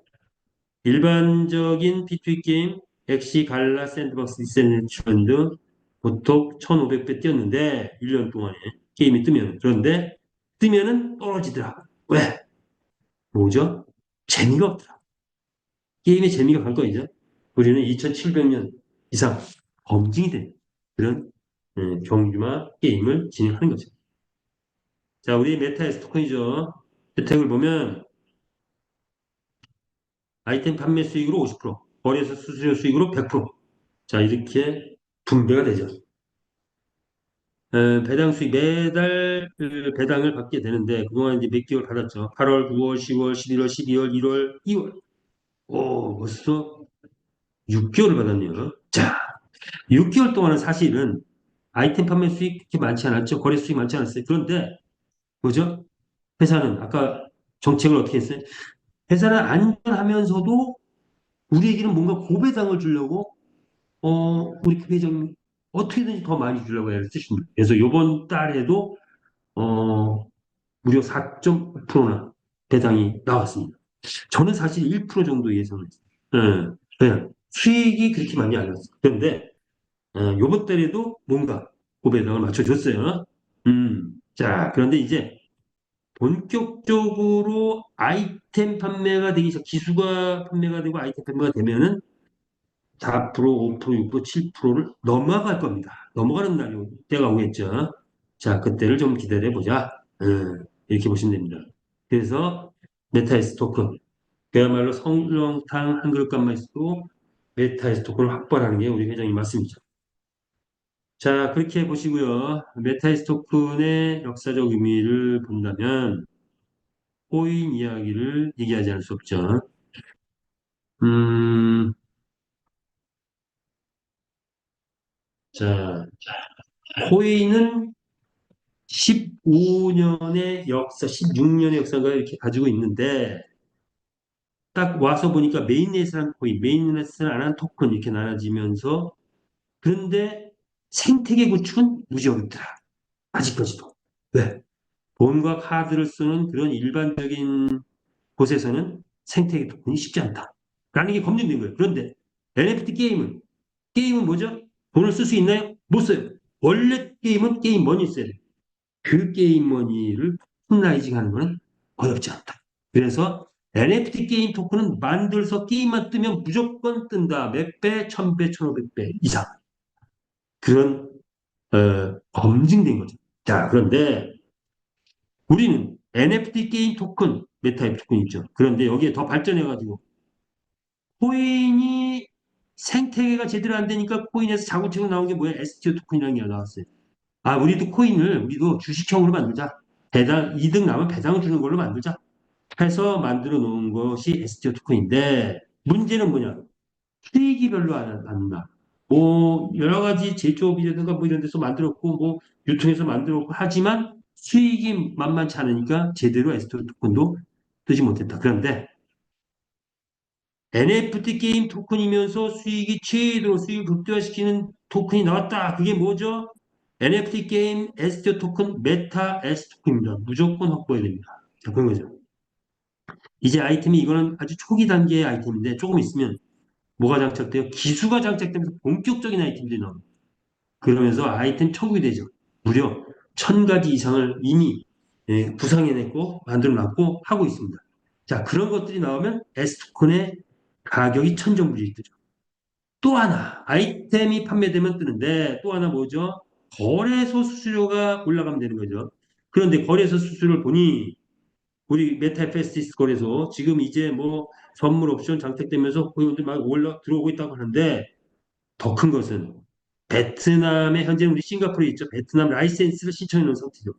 일반적인 P2E 게임, 엑시, 갈라, 샌드박스, 디센트랜드 보통 1,500배 뛰었는데 1년 동안에 게임이 뜨면 그런데 뜨면은 떨어지더라. 왜? 뭐죠? 재미가 없더라. 게임의 재미가 관건이죠. 우리는 2,700년 이상 검증이 된 그런 경주마 게임을 진행하는 거죠. 자, 우리 메타에스 토큰이죠. 혜택을 보면 아이템 판매 수익으로 50%, 거래소 수수료 수익으로 100%. 자, 이렇게 분배가 되죠. 배당 수익 매달 그 배당을 받게 되는데 그동안 이제 몇 개월 받았죠. 8월, 9월, 10월, 11월, 12월, 1월, 2월. 오, 벌써 6개월을 받았네요. 자, 6개월 동안은 사실은 아이템 판매 수익 그렇게 많지 않았죠. 거래 수익 많지 않았어요. 그런데 뭐죠? 회사는 아까 정책을 어떻게 했어요? 회사는 안전하면서도 우리에게는 뭔가 고배당을 주려고 우리 회장님 어떻게든지 더 많이 주려고 애를 쓰십니다. 그래서 이번 달에도 어, 무려 4.5%나 배당이 나왔습니다. 저는 사실 1% 정도 예상했어요. 수익이 그렇게 많이 안 났어요. 그런데 이번 달에도 뭔가 고배당을 맞춰줬어요. 자, 그런데 이제 본격적으로 아이템 판매가 되기 시작, 기수가 판매가 되고 아이템 판매가 되면은 4%, 5%, 6%, 7%를 넘어갈 겁니다. 넘어가는 날이 때가 오겠죠. 자, 그때를 좀 기다려 보자. 이렇게 보시면 됩니다. 그래서 메타에스 토큰, 그야말로 성령탕 한 그릇값만 있어도 메타에스 토큰을 확보하는 게 우리 회장님 말씀이죠. 자, 그렇게 보시고요. 메타에스 토큰의 역사적 의미를 본다면 코인 이야기를 얘기하지 않을 수 없죠. 음, 자, 코인은 15년의 역사, 16년의 역사가 이렇게 가지고 있는데 딱 와서 보니까 메인넷이라는 코인, 메인넷을 안 한 토큰 이렇게 나눠지면서 그런데 생태계 구축은 무지 어렵더라. 아직까지도. 왜? 돈과 카드를 쓰는 그런 일반적인 곳에서는 생태계 토큰이 쉽지 않다. 라는 게 검증된 거예요. 그런데 NFT 게임은 뭐죠? 돈을 쓸 수 있나요? 못 써요. 원래 게임은 게임 머니 써야 돼요. 그 게임 머니를 톱라이징 하는 거는 어렵지 않다. 그래서 NFT 게임 토큰은 만들어서 게임만 뜨면 무조건 뜬다. 몇 배, 1,000배, 1,500배 이상. 그런 검증된 거죠. 자, 그런데 우리는 NFT 게임 토큰, 메타앱 토큰 있죠. 그런데 여기에 더 발전해가지고 코인이 생태계가 제대로 안 되니까 코인에서 자구책으로 나온 게 뭐야? STO 토큰이라는 게 나왔어요. 아, 우리도 주식형으로 만들자. 이득 나면 배당 주는 걸로 만들자. 해서 만들어 놓은 것이 STO 토큰인데, 문제는 뭐냐? 수익이 별로 안 나. 뭐 여러 가지 제조업이라든가 뭐 이런 데서 만들었고 뭐 유통해서 만들었고 하지만 수익이 만만치 않으니까 제대로 에스토 토큰도 뜨지 못했다. 그런데 NFT 게임 토큰이면서 수익이 최대로 수익을 극대화시키는 토큰이 나왔다. 그게 뭐죠? NFT 게임 에스토 토큰 메타 에스 토큰입니다. 무조건 확보해야 됩니다. 자, 그런 거죠. 이제 아이템이 이거는 아주 초기 단계의 아이템인데 조금 있으면 뭐가 장착돼요? 기수가 장착되면서 본격적인 아이템들이 나옵니다. 그러면서 아이템 천국이 되죠. 무려 1000가지 이상을 이미 구상해냈고 만들어놨고 하고 있습니다. 자, 그런 것들이 나오면 S토큰의 가격이 천정부지 뜨죠. 또 하나 아이템이 판매되면 뜨는데 또 하나 뭐죠? 거래소 수수료가 올라가면 되는 거죠. 그런데 거래소 수수료를 보니 우리 메타페스티스 거래소 지금 이제 뭐 선물 옵션 장착되면서 고용들 막 올라 들어오고 있다고 하는데 더 큰 것은 베트남에 현재 우리 싱가포르에 있죠. 베트남 라이센스를 신청해 놓은 상태죠.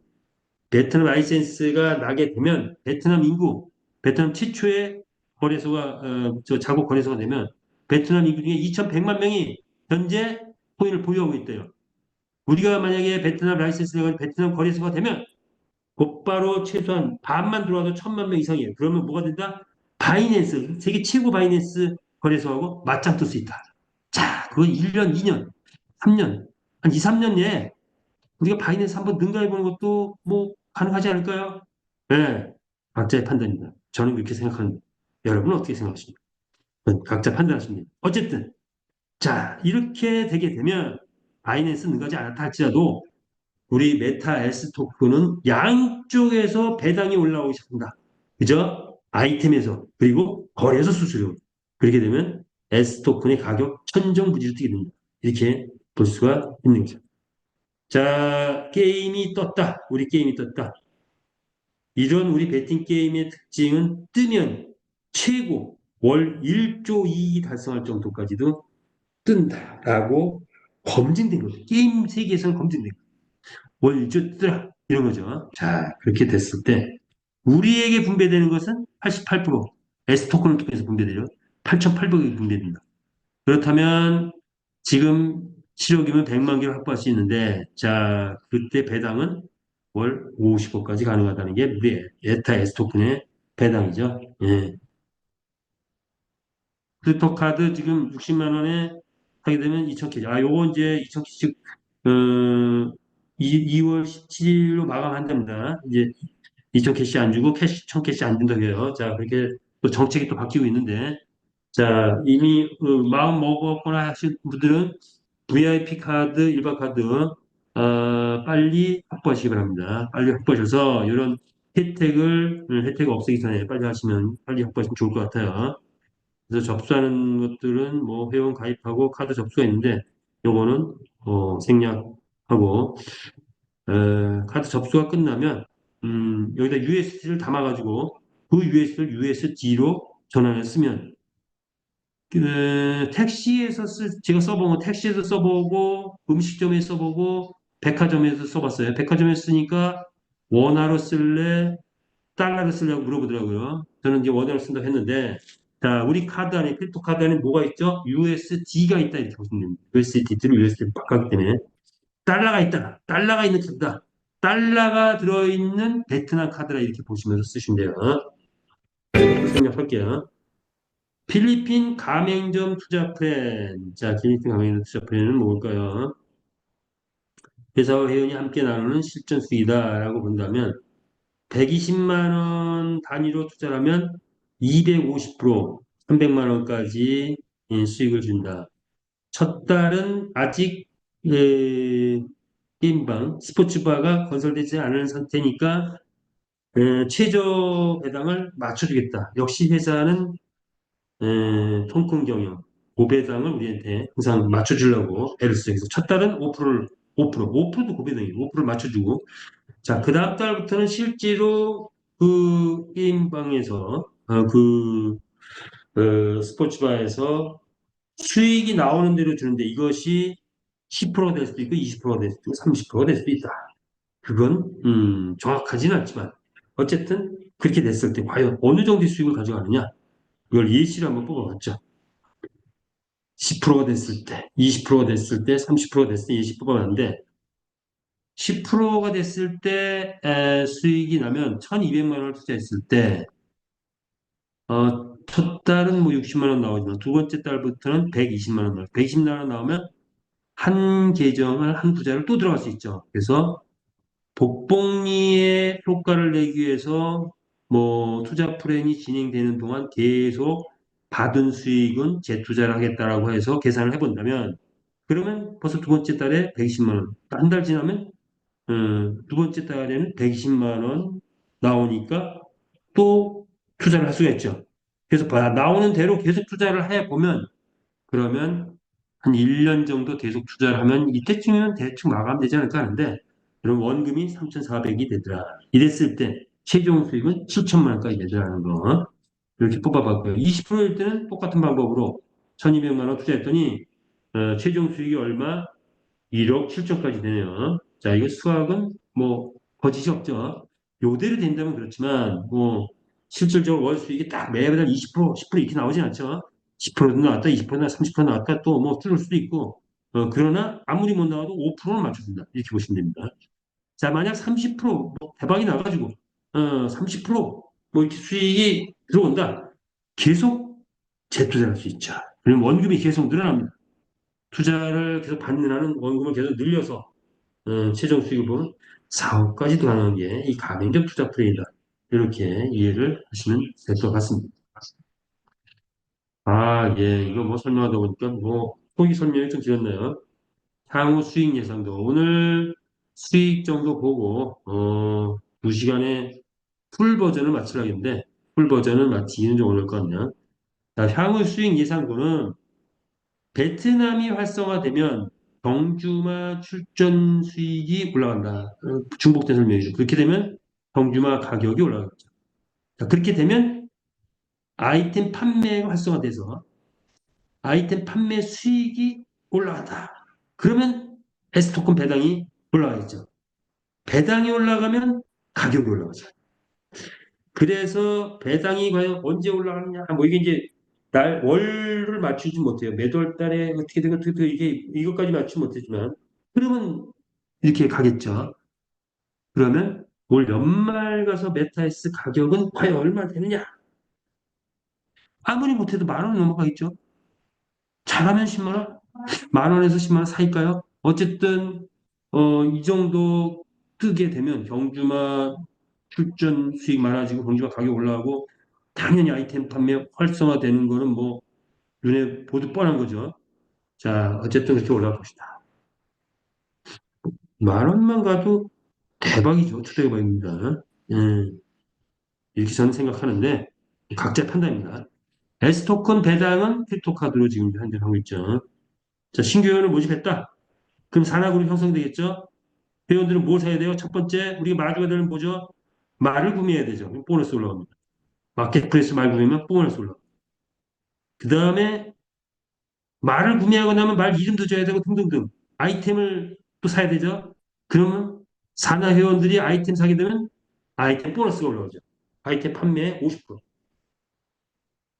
베트남 라이센스가 나게 되면 베트남 인구, 베트남 최초의 거래소가 저 자국 거래소가 되면 베트남 인구 중에 2,100만 명이 현재 코인을 보유하고 있대요. 우리가 만약에 베트남 라이센스가 베트남 거래소가 되면 곧바로 최소한 반만 들어와도 1,000만 명 이상이에요. 그러면 뭐가 된다? 바이낸스, 세계 최고 바이낸스 거래소하고 맞짱 뜰 수 있다. 자, 그거 1년, 2년, 3년, 한 2, 3년 내에 우리가 바이낸스 한번 능가해 보는 것도 뭐 가능하지 않을까요? 네, 각자의 판단입니다. 저는 그렇게 생각합니다. 여러분은 어떻게 생각하십니까? 각자 판단하시면 됩니다. 어쨌든, 자, 이렇게 되게 되면 바이낸스 능가하지 않았다 할지라도 우리 메타 S 토큰은 양쪽에서 배당이 올라오기 시작합니다. 그죠? 아이템에서 그리고 거래소 수수료. 그렇게 되면 S 토큰의 가격 천정부지로 뛰게 됩니다. 이렇게 볼 수가 있는 거죠. 자, 게임이 떴다. 우리 게임이 떴다. 이런 우리 베팅 게임의 특징은 뜨면 최고 월 1조 이익이 달성할 정도까지도 뜬다라고 검증된 거죠. 게임 세계에서는 검증된 거죠. 월 1조 뜨라 이런 거죠. 자, 그렇게 됐을 때 우리에게 분배되는 것은 88% S 토큰을 통해서 분배되죠. 8,800억이 분배됩니다. 그렇다면 지금 7억이면 100만 개를 확보할 수 있는데 자 그때 배당은 월 50억까지 가능하다는 게 우리 에타 에스토큰의 배당이죠. 예. 크립토카드 지금 60만 원에 하게 되면 2,000캐시. 아 요거 이제 2,000캐시 어, 2월 17일로 마감한답니다. 이제 2,000캐시 안 주고 캐시 1,000캐시 안 준다고 해요. 자 그렇게 또 정책이 또 바뀌고 있는데 자 이미 마음 먹었거나 하신 분들은 VIP 카드, 일반 카드 빨리 확보하시기 바랍니다. 빨리 확보하셔서 이런 혜택 없애기 전에 빨리 하시면 빨리 확보하시면 좋을 것 같아요. 그래서 접수하는 것들은 뭐 회원 가입하고 카드 접수가 있는데 요거는 생략하고 카드 접수가 끝나면 여기다 USD를 담아가지고 그 USD를 USD로 전환을 쓰면 택시에서 제가 써본 거 택시에서 써보고 음식점에서 써보고 백화점에서 써봤어요. 백화점에서 쓰니까 원화로 쓸래 달러로 쓰려고 물어보더라고요. 저는 이제 원화로 쓴다고 했는데 자 우리 카드 안에 크립토 카드 안에 뭐가 있죠? USD가 있다 이렇게 보시면 됩니다. USD를 USD로 바꿨기 때문에 달러가 있다. 달러가 있는 카드다. 달러가 들어있는 베트남 카드라 이렇게 보시면서 쓰시면 돼요. 이것도 생략할게요. 필리핀 가맹점 투자 플랜. 자, 필리핀 가맹점 투자 플랜은 뭘까요? 회사와 회원이 함께 나누는 실전 수익이다라고 본다면 120만 원 단위로 투자를 하면 250%, 300만 원까지 수익을 준다. 첫 달은 아직 게임방, 스포츠바가 건설되지 않은 상태니까 최저 배당을 맞춰주겠다. 역시 회사는 통큰 경영, 고배당을 우리한테 항상 맞춰주려고 애를 쓰죠. 그래서 첫 달은 5%도 고배당이고 5%를 맞춰주고 자, 그 다음 달부터는 실제로 그 게임방에서 스포츠바에서 수익이 나오는 대로 주는데 이것이 10%가 될 수도 있고 20%가 될 수도 있고 30%가 될 수도 있다. 그건 정확하지는 않지만 어쨌든 그렇게 됐을 때 과연 어느 정도의 수익을 가져가느냐 이걸 예시를 한번 뽑아봤죠. 10%가 됐을 때, 20%가 됐을 때, 30%가 됐을 때 예시 뽑아봤는데 10%가 됐을 때 수익이 나면 1,200만 원을 투자했을 때 첫 달은 뭐 60만 원 나오지만 두 번째 달부터는 120만 원 나와요. 120만 원 나오면 한 계정을 한 부자를 또 들어갈 수 있죠. 그래서 복복리의 효과를 내기 위해서 뭐 투자 플랜이 진행되는 동안 계속 받은 수익은 재투자를 하겠다라고 해서 계산을 해본다면 그러면 벌써 두 번째 달에 120만 원, 한 달 지나면 두 번째 달에는 120만 원 나오니까 또 투자를 할 수가 있죠. 그래서 나오는 대로 계속 투자를 해 보면 그러면 한 1년 정도 계속 투자를 하면 이때쯤이면 대충 마감되지 않을까 하는데 그럼 원금이 3,400이 되더라. 이랬을 때 최종 수익은 7천만 원까지 되더라는 거. 이렇게 뽑아봤고요. 20%일 때는 똑같은 방법으로 1,200만 원 투자했더니 최종 수익이 얼마? 1억 7천까지 되네요. 자, 이거 수학은 뭐 거짓이 없죠. 요대로 된다면 그렇지만 뭐 실질적으로 월 수익이 딱 매달 20%, 10% 이렇게 나오진 않죠. 10%도 나왔다, 20%도 나왔다, 30% 나왔다 또 뭐 줄을 수도 있고 그러나 아무리 못 나와도 5%는 맞춰준다. 이렇게 보시면 됩니다. 자, 만약 30%뭐 대박이 나가지고 30%뭐 이렇게 수익이 들어온다. 계속 재투자할 수 있죠. 그럼 원금이 계속 늘어납니다. 투자를 계속 받는 한은 원금을 계속 늘려서 최종 수익을 보면 4억까지도 가능한 게 이 가맹점 투자 플레이다. 이렇게 이해를 하시면 될 것 같습니다. 아, 예, 이거 뭐 설명하다 보니까 뭐 초기 설명이 좀 길었네요. 향후 수익 예상도 오늘 수익 정도 보고 2시간에 풀 버전을 마치려겠는데 풀 버전을 마치기는 좀 어려울 것 같네요. 자, 향후 수익 예상도는 베트남이 활성화되면 경주마 출전 수익이 올라간다. 중복된 설명이죠. 그렇게 되면 경주마 가격이 올라가겠죠. 자, 그렇게 되면 아이템 판매가 활성화돼서 아이템 판매 수익이 올라간다. 그러면 S토큰 배당이 올라가겠죠. 배당이 올라가면 가격이 올라가죠. 그래서 배당이 과연 언제 올라가느냐? 뭐 이게 이제 월을 맞추지 못해요. 매달 달에 어떻게 되고 어떻게 되고 이게 이것까지 맞추지 못했지만 그러면 이렇게 가겠죠. 그러면 올 연말 가서 메타에스 가격은 과연 얼마 되느냐? 아무리 못해도 만 원 넘어가겠죠. 잘하면 10만 원, 만 원에서 10만 원 사이까요? 어쨌든 이 정도 뜨게 되면 경주마 출전 수익 많아지고 경주마 가격 올라가고 당연히 아이템 판매 활성화되는 거는 뭐 눈에 보듯 뻔한 거죠. 자, 어쨌든 그렇게 올라가 봅시다. 만 원만 가도 대박이죠. 초대박입니다. 이렇게 저는 생각하는데 각자 판단입니다. S토큰 배당은 크립토카드로 지금 현재 하고 있죠. 자, 신규 회원을 모집했다. 그럼 산하그룹 형성되겠죠? 회원들은 뭘 사야 돼요? 첫 번째, 우리가 마주가 되는 뭐죠? 말을 구매해야 되죠. 보너스 올라갑니다. 마켓플레이스 말 구매하면 보너스 올라갑니다. 그 다음에 말을 구매하고 나면 말 이름도 줘야 되고 등등등. 아이템을 또 사야 되죠. 그러면 산하 회원들이 아이템 사게 되면 아이템 보너스가 올라오죠. 아이템 판매 50%.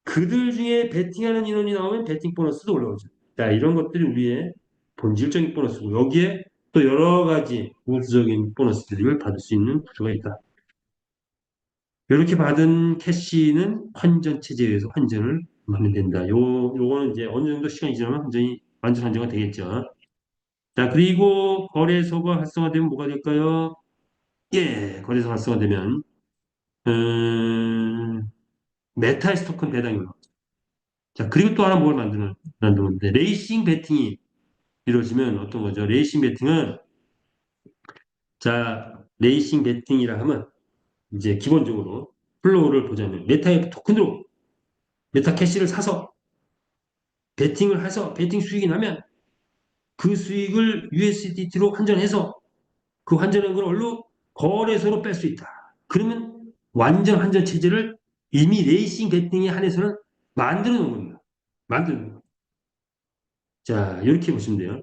그들 중에 베팅하는 인원이 나오면 베팅 보너스도 올라오죠. 자, 이런 것들이 우리의 본질적인 보너스고 여기에 또 여러 가지 우수적인 보너스들을 받을 수 있는 구조가 있다. 이렇게 받은 캐시는 환전 체제에 의해서 환전을 하면 된다. 요거는 이제 어느 정도 시간이 지나면 완전히 완전 환전가 되겠죠. 자, 그리고 거래소가 활성화되면 뭐가 될까요? 예, 거래소 활성화되면 메타에스 토큰 배당이 올라가죠. 자, 그리고 또 하나 뭘 만드는데 레이싱 베팅이 이루어지면 어떤 거죠? 레이싱 베팅은 자, 레이싱 베팅이라 하면 이제 기본적으로 플로우를 보자면 메타의 토큰으로 메타 캐시를 사서 베팅을 해서 베팅 수익이 나면 그 수익을 USDT로 환전해서 그 환전한 걸 얼로 거래소로 뺄 수 있다. 그러면 완전 환전 체제를 이미 레이싱 베팅에 한해서는 만들어 놓은 겁니다. 만들어 놓은 겁니다. 자, 이렇게 보시면 돼요.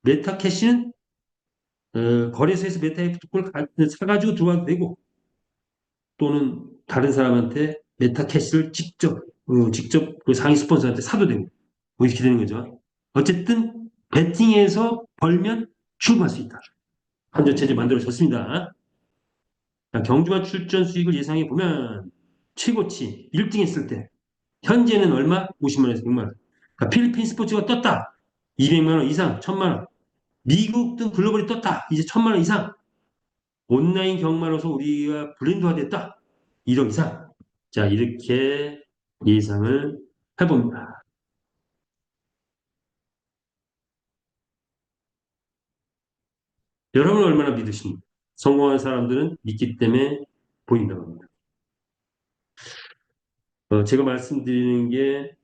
메타 캐시는 거래소에서 메타 FT를 사가지고 들어와도 되고 또는 다른 사람한테 메타 캐시를 직접 그 상위 스폰서한테 사도 되고 뭐 이렇게 되는 거죠. 어쨌든 베팅에서 벌면 출금할 수 있다. 환전체제 만들어졌습니다. 자, 경주마 출전 수익을 예상해 보면 최고치 1등 했을 때 현재는 얼마? 50만 원에서 100만 원. 그러니까 필리핀 스포츠가 떴다. 200만 원 이상, 1000만 원. 미국 등 글로벌이 떴다. 이제 1000만 원 이상. 온라인 경마로서 우리가 브랜드화 됐다. 1억 이상. 자, 이렇게 예상을 해봅니다. 여러분은 얼마나 믿으십니까? 성공한 사람들은 믿기 때문에 보인다고 합니다. 제가 말씀드리는 게,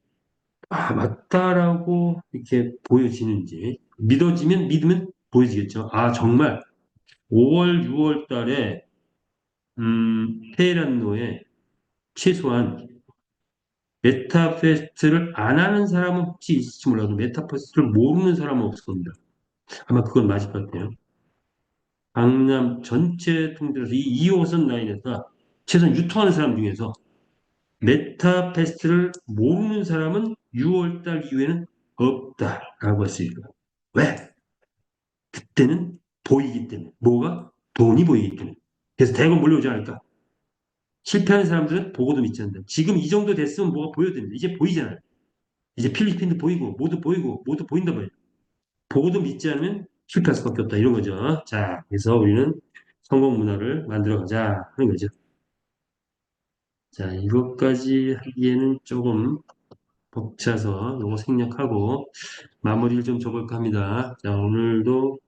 맞다라고 이렇게 보여지는지, 믿으면 보여지겠죠. 정말 5월, 6월 달에, 테헤란노에 최소한 메타페스트를 안 하는 사람은 혹시 있을지 몰라도 메타페스트를 모르는 사람은 없을 겁니다. 아마 그건 맞을 것 같아요. 강남 전체 통틀어서 이 2호선 라인에서 최소한 유통하는 사람 중에서 메타페스트를 모르는 사람은 6월 달 이후에는 없다라고 할 수 있어요. 왜? 그때는 보이기 때문에. 뭐가? 돈이 보이기 때문에. 그래서 대거 몰려오지 않을까? 실패하는 사람들은 보고도 믿지 않는다. 지금 이 정도 됐으면 뭐가 보여야 됩니다. 이제 보이잖아요. 이제 필리핀도 보이고, 모두 보인다 봐요. 보고도 믿지 않으면 실패할 수밖에 없다. 이런 거죠. 자, 그래서 우리는 성공 문화를 만들어 가자 하는 거죠. 자, 이것까지 하기에는 조금 벅차서 요거 생략하고 마무리를 좀 줘볼까 합니다. 자, 오늘도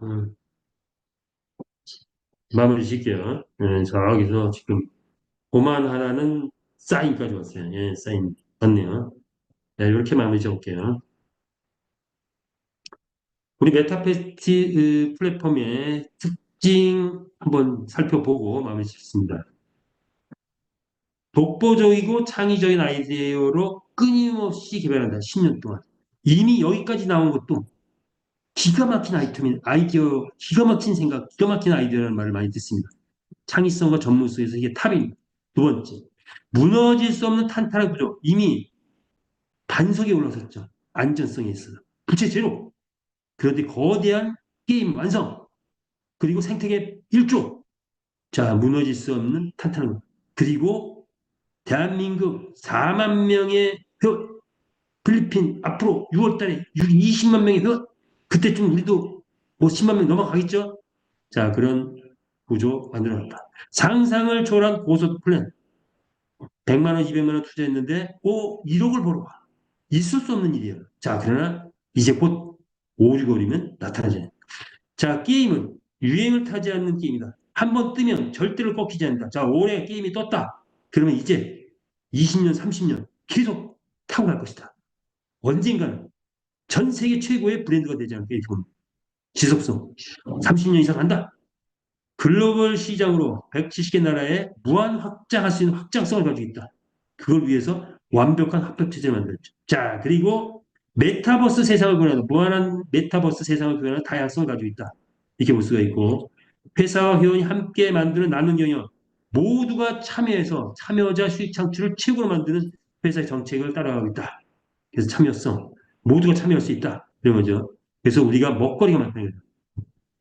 음, 마무리 짓게요. 저기서 지금 고만 하나는 사인까지 왔어요. 예, 사인 왔네요. 자, 이렇게 마무리 줘볼게요. 우리 메타페스트 플랫폼의 특징 한번 살펴보고 마무리 짓습니다. 독보적이고 창의적인 아이디어로 끊임없이 개발한다. 10년 동안. 이미 여기까지 나온 것도 기가 막힌 아이디어, 기가 막힌 생각, 기가 막힌 아이디어라는 말을 많이 듣습니다. 창의성과 전문성에서 이게 탑입니다. 두 번째, 무너질 수 없는 탄탄한 구조. 이미 반석에 올라섰죠. 안전성에 있어서. 부채 제로. 그런데 거대한 게임 완성. 그리고 생태계 1조. 자, 무너질 수 없는 탄탄한 거. 그리고 대한민국 4만 명의 회원, 필리핀 앞으로 6월 달에 20만 명의 회원, 그때쯤 우리도 뭐 10만 명 넘어가겠죠? 자, 그런 구조 만들어놨다. 상상을 초월한 고속 플랜. 100만 원, 200만 원 투자했는데, 1억을 벌어와. 있을 수 없는 일이에요. 자, 그러나 이제 곧 5, 6월이면 나타나잖아요. 자, 게임은 유행을 타지 않는 게임이다. 한 번 뜨면 절대로 꺾이지 않는다. 자, 올해 게임이 떴다. 그러면 이제 20년, 30년 계속 타고 갈 것이다. 언젠가는 전 세계 최고의 브랜드가 되지 않을까 이렇게 봅니다. 지속성 30년 이상 한다. 글로벌 시장으로 170개 나라에 무한 확장할 수 있는 확장성을 가지고 있다. 그걸 위해서 완벽한 합법 체제를 만들었죠. 자, 그리고 메타버스 세상을 구현하는 무한한 메타버스 세상을 구현하는 다양성을 가지고 있다. 이렇게 볼 수가 있고 회사와 회원이 함께 만드는 나눔 경영 모두가 참여자 수익 창출을 최고로 만드는 회사의 정책을 따라가고 있다. 그래서 참여성 모두가 참여할 수 있다. 이런 거죠. 그래서 우리가 먹거리가 많다는 거죠.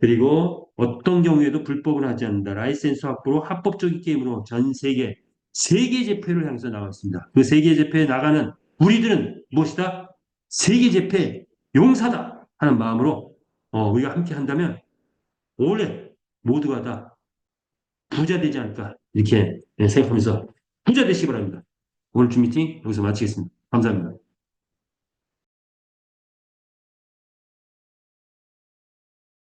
그리고 어떤 경우에도 불법을 하지 않는다. 라이센스 확보로 합법적인 게임으로 전 세계 재패를 향해서 나갔습니다. 그 세계 재패에 나가는 우리들은 무엇이다? 세계 재패 용사다 하는 마음으로 우리가 함께 한다면 올해 모두가 다 부자 되지 않을까 이렇게 생각하면서 부자 되시기 바랍니다. 오늘 주 미팅 여기서 마치겠습니다. 감사합니다.